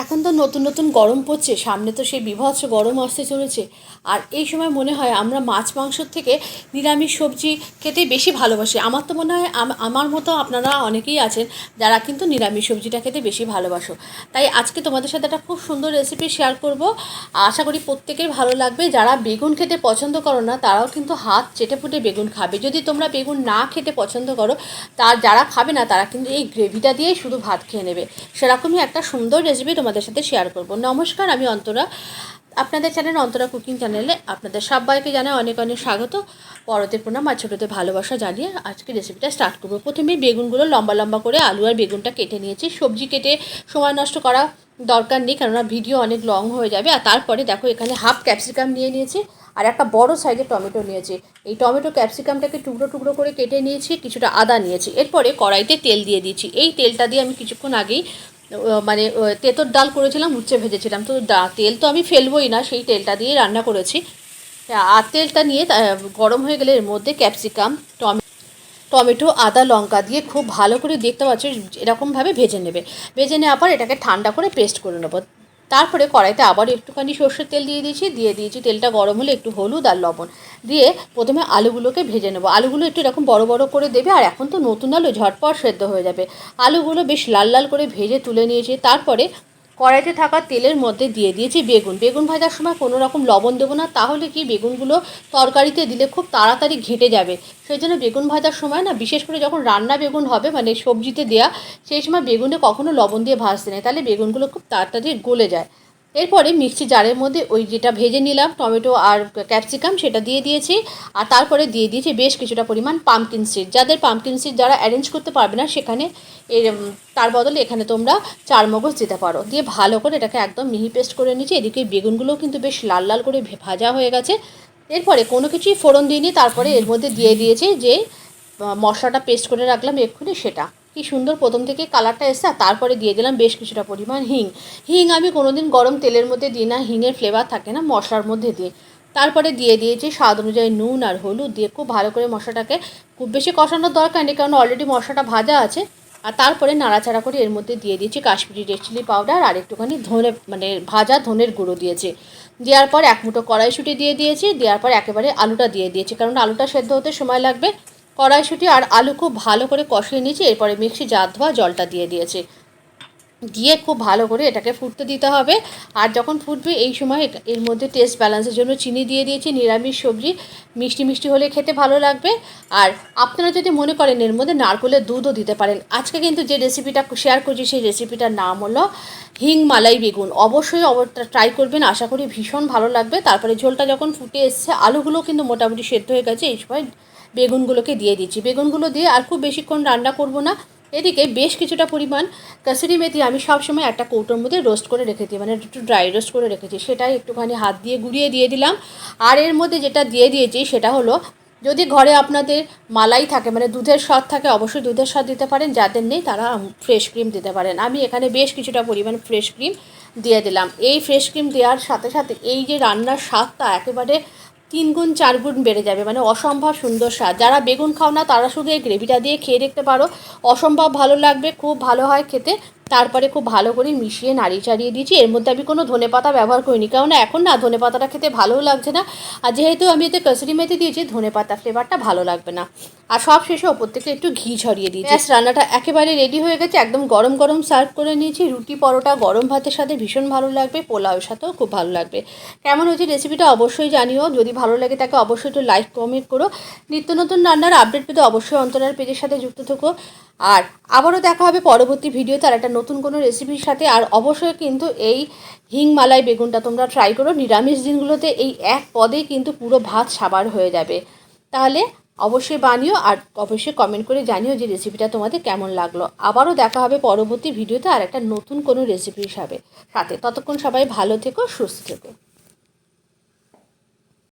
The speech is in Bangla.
এখন তো নতুন নতুন গরম পড়ছে, সামনে তো সেই বীভৎস গরম আসতে চলেছে। আর এই সময় মনে হয় আমরা মাছ মাংসর থেকে নিরামিষ সবজি খেতে বেশি ভালোবাসি। আমার তো মনে হয় আমার মতো আপনারা অনেকেই আছেন যারা কিন্তু নিরামিষ সবজিটা খেতে বেশি ভালোবাসো। তাই আজকে তোমাদের সাথে একটা খুব সুন্দর রেসিপি শেয়ার করব। আশা করি প্রত্যেকের ভালো লাগবে। যারা বেগুন খেতে পছন্দ করো না তারাও কিন্তু হাত চেটেপুটে বেগুন খাবে। যদি তোমরা বেগুন না খেতে পছন্দ করো, তার যারা খাবে না তারা কিন্তু এই গ্রেভিটা দিয়েই শুধু ভাত খেয়ে নেবে। সেরকমই একটা সুন্দর রেসিপি তোমাদের সাথে শেয়ার করব। নমস্কার, আমি অন্তরা। আপনাদের চ্যানেল অন্তরা কুকিং চ্যানেলে আপনাদের সবাইকে জানাই অনেক অনেক স্বাগত। বড়তে প্রণাম আর ছোটোতে ভালোবাসা জানিয়ে আজকে রেসিপিটা স্টার্ট করবো। প্রথমেই বেগুনগুলো লম্বা লম্বা করে আলু আর বেগুনটা কেটে নিয়েছি। সবজি কেটে সময় নষ্ট করা দরকার নেই, কেননা ভিডিও অনেক লং হয়ে যাবে। আর তারপরে দেখো এখানে হাফ ক্যাপসিকাম নিয়ে নিয়েছি আর একটা বড় সাইজের টমেটো নিয়েছি। এই টমেটো ক্যাপসিকামটাকে টুকরো টুকরো করে কেটে নিয়েছি, কিছুটা আদা নিয়েছি। এরপরে কড়াইতে তেল দিয়ে দিয়েছি। এই তেলটা দিয়ে আমি কিছুক্ষণ আগেই মানে তেঁতোর ডাল করেছিলাম, উচ্ছে ভেজেছিলাম। তো তেল তো আমি ফেলবই না, সেই তেলটা দিয়ে রান্না করেছি। আর তেলটা নিয়ে গরম হয়ে গেলে এর মধ্যে ক্যাপসিকাম, টমেটো, আদা, লঙ্কা দিয়ে খুব ভালো করে দেখতে পাচ্ছ এরকমভাবে ভেজে নেবে। ভেজে নেওয়ার পর এটাকে ঠান্ডা করে পেস্ট করে নেবো। তারপরে কড়াইতে আবার একটুখানি সর্ষের তেল দিয়ে দিয়েছি। তেলটা গরম হলে একটু হলুদ আর লবণ দিয়ে প্রথমে আলুগুলোকে ভেজে নেবো। আলুগুলো একটু এরকম বড় বড় করে দেবে, আর এখন তো নতুন আলু ঝটপট সেদ্ধ হয়ে যাবে। আলুগুলো বেশ লাল লাল করে ভেজে তুলে নিয়েছি। তারপরে কড়াইতে থাকা তেলের মধ্যে দিয়ে দিয়েছি বেগুন ভাজার সময় কোনো রকম লবণ দেবো না, তাহলে কি বেগুনগুলো তরকারিতে দিলে খুব তাড়াতাড়ি ঘেঁটে যাবে। সেই জন্য বেগুন ভাজার সময় না, বিশেষ করে যখন রান্না বেগুন হবে মানে সবজিতে দেয়া, সেই সময় বেগুনে কখনো লবণ দিয়ে ভাজতে নেই, তাহলে বেগুনগুলো খুব তাড়াতাড়ি গলে যায়। এরপরে মিক্সি জারের মধ্যে ওই যেটা ভেজে নিলাম টমেটো আর ক্যাপসিকাম সেটা দিয়ে দিয়েছি। আর তারপরে দিয়ে দিয়েছি বেশ কিছুটা পরিমাণ পামকিন সিড। যাদের পামকিন সিড যারা অ্যারেঞ্জ করতে পারবে না, সেখানে এর তার বদলে এখানে তোমরা চারমগজ দিতে পারো। দিয়ে ভালো করে এটাকে একদম মিহি পেস্ট করে নিচ্ছি। এদিকে বেগুনগুলোও কিন্তু বেশ লাল লাল করে ভাজা হয়ে গেছে। এরপরে কোনো কিছুই ফোড়ন দিইনি, তারপরে এর মধ্যে দিয়ে দিয়েছি যে মশলাটা পেস্ট করে রাখলাম এক্ষুনি, সেটা কি সুন্দর প্রথম থেকে কালারটা এসছে। আর তারপরে দিয়ে দিলাম বেশ কিছুটা পরিমাণ হিং আমি কোনোদিন গরম তেলের মধ্যে দিই না, হিঙের ফ্লেভার থাকে না মশলার মধ্যে দিয়ে। তারপরে দিয়ে দিয়েছি স্বাদ অনুযায়ী নুন আর হলুদ দিয়ে খুব ভালো করে মশলাটাকে, খুব বেশি কষানোর দরকার নেই কারণ অলরেডি মশলাটা ভাজা আছে। আর তারপরে নাড়াচাড়া করে এর মধ্যে দিয়ে দিয়েছি কাশ্মীরি রেড চিলি পাউডার আর একটুখানি ধনে মানে ভাজা ধনের গুঁড়ো দিয়েছি। দেওয়ার পর এক মুঠো কড়াইশুঁটি দিয়ে দিয়েছি। দেওয়ার পর একেবারে আলুটা দিয়ে দিয়েছি, কারণ আলুটা সেদ্ধ হতে সময় লাগবে। কড়াইশুঁটি আর আলু খুব ভালো করে কষিয়ে নিয়েছি। এরপরে মিক্সি জার ধোয়া জলটা দিয়ে দিয়েছি। দিয়ে খুব ভালো করে এটাকে ফুটতে দিতে হবে। আর যখন ফুটবে এই সময় এর মধ্যে টেস্ট ব্যালেন্সের জন্য চিনি দিয়ে দিয়েছি। নিরামিষ সবজি মিষ্টি মিষ্টি হলে খেতে ভালো লাগবে। আর আপনারা যদি মনে করেন এর মধ্যে নারকেলের দুধও দিতে পারেন। আজকে কিন্তু যে রেসিপিটা শেয়ার করছি সেই রেসিপিটার নাম হলো হিং মালাই বেগুন। অবশ্যই ট্রাই করবেন, আশা করি ভীষণ ভালো লাগবে। তারপরে ঝোলটা যখন ফুটে এসছে, আলুগুলো কিন্তু মোটামুটি সেদ্ধ হয়ে গেছে, এই সময় বেগুনগুলোকে দিয়ে দিচ্ছি। বেগুনগুলো দিয়ে আর খুব বেশিক্ষণ রান্না করব না। এদিকে বেশ কিছুটা পরিমাণ কাসুরি মেথি আমি সবসময় একটা কৌটোর মধ্যে রোস্ট করে রেখেছি, মানে একটু ড্রাই রোস্ট করে রেখেছি, সেটাই একটুখানি হাত দিয়ে গুঁড়িয়ে দিয়ে দিলাম। আর এর মধ্যে যেটা দিয়ে দিয়েছি সেটা হলো, যদি ঘরে আপনাদের মালাই থাকে মানে দুধের স্বাদ থাকে, অবশ্যই দুধের স্বাদ দিতে পারেন। যাদের নেই তারা ফ্রেশ ক্রিম দিতে পারেন। আমি এখানে বেশ কিছুটা পরিমাণ ফ্রেশ ক্রিম দিয়ে দিলাম। এই ফ্রেশ ক্রিম দেওয়ার সাথে সাথে এই যে রান্নার স্বাদটা একেবারে 3 গুণ 4 গুণ বেড়ে যাবে, মানে অসম্ভব সুন্দর স্বাদ। যারা বেগুন খাও না তারা শুধু এই গ্রেভিটা দিয়ে খেয়ে দেখতে পারো, অসম্ভব ভালো লাগবে, খুব ভালো হয় খেতে। তারপরে খুব ভালো করে মিশিয়ে নাড়িয়ে চাড়িয়ে দিয়েছি। এর মধ্যে আমি কোনো ধনেপাতা ব্যবহার করিনি, কারণ এখন না ধনেপাতাটা খেতে ভালোও লাগছে না। আর যেহেতু আমি এতে কসুরি মেথি দিয়েছি, ধনেপাতা ফ্লেভারটা ভালো লাগবে না। আর সব শেষে ওপর থেকে একটু ঘি ছড়িয়ে দিয়েছি। ব্যাস, রান্নাটা একেবারে রেডি হয়ে গেছে। একদম গরম গরম সার্ভ করে নিয়েছি। রুটি, পরোটা, গরম ভাতের সাথে ভীষণ ভালো লাগবে, পোলাওয়ের সাথেও খুব ভালো লাগবে। কেমন হয়েছে রেসিপিটা অবশ্যই জানিও। যদি ভালো লাগে তাকে অবশ্যই একটু লাইক কমেন্ট করো। নিত্য নতুন রান্নার আপডেট পেতে অবশ্যই অন্তরার পেজের সাথে যুক্ত থেকো। আর আবারও দেখা হবে পরবর্তী ভিডিওতে আর একটা নতুন কোনো রেসিপির সাথে। আর অবশ্যই কিন্তু এই হিং মালাই বেগুনটা তোমরা ট্রাই করো। নিরামিষ দিনগুলোতে এই এক পদেই কিন্তু পুরো ভাত সাবার হয়ে যাবে। তাহলে অবশ্যই বানিও আর অবশ্যই কমেন্ট করে জানিও যে রেসিপিটা তোমাদের কেমন লাগলো। আবারও দেখা হবে পরবর্তী ভিডিওতে আর একটা নতুন কোনো রেসিপির সাথে। ততক্ষণ সবাই ভালো থেকো, সুস্থ থেকো।